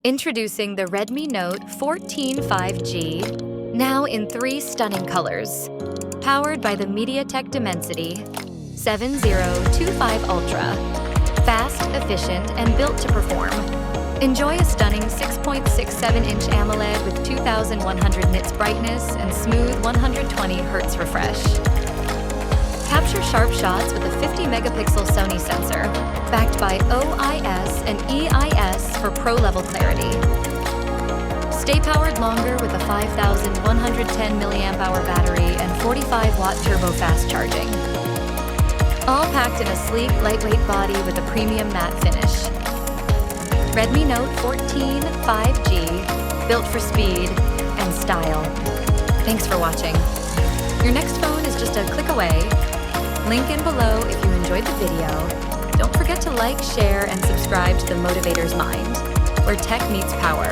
Introducing the Redmi Note 14 5G, now in 3 stunning colors. Powered by the MediaTek Dimensity 7025 Ultra. Fast, efficient, and built to perform. Enjoy a stunning 6.67-inch AMOLED with 2100 nits brightness and smooth 120 Hz refresh. Capture sharp shots with a 50-megapixel Sony sensor, backed by OIS and EIS for pro-level clarity. Stay powered longer with a 5,110 mAh battery and 45-watt turbo-fast charging. All packed in a sleek, lightweight body with a premium matte finish. Redmi Note 14 5G, built for speed and style. Thanks for watching. Your next phone is just a click away. Link in below if you enjoyed the video. Don't forget to like, share, and subscribe to The Motivator's Mind, where tech meets power.